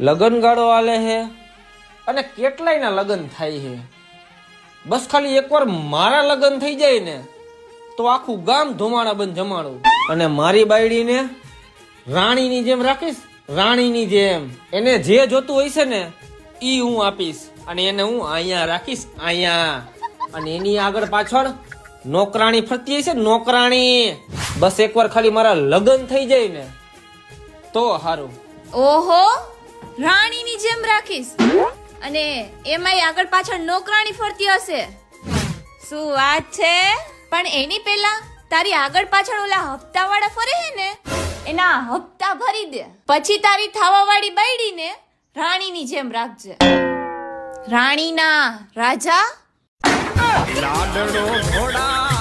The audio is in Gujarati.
લગન ગાળો આલે હે અને કેટલાયના લગન થાય છે. બસ ખાલી એકવાર મારા લગન થઈ જાય ને તો આખું ગામ ધુમાડા બંધ જમાડું અને મારી બાયડીને રાણીની જેમ રાખીશ. રાણીની જેમ એને જે જોતું હોય છે ને ઈ હું આપીશ અને એને હું અહીંયા રાખીશ, અહીંયા. અને એની આગળ પાછળ નોકરાણી ફરતી હશે, નોકરાણી. બસ એકવાર ખાલી મારા લગન થઈ જાય ને તો હારું. ઓહો, રાણીની જેમ રાખીશ અને એમાંય આગળ પાછળ નોકરાણી ફરતી હશે. શું વાત છે? પણ એની પહેલા તારી આગળ પાછળ ઓલા હપ્તા વાળા ફરે હે ને એના હપ્તા ભરી દે, પછી તારી થાવા વાળી બાયડીને રાણીની જેમ રાખજે. રાણીના રાજા લાડનો ઘોડા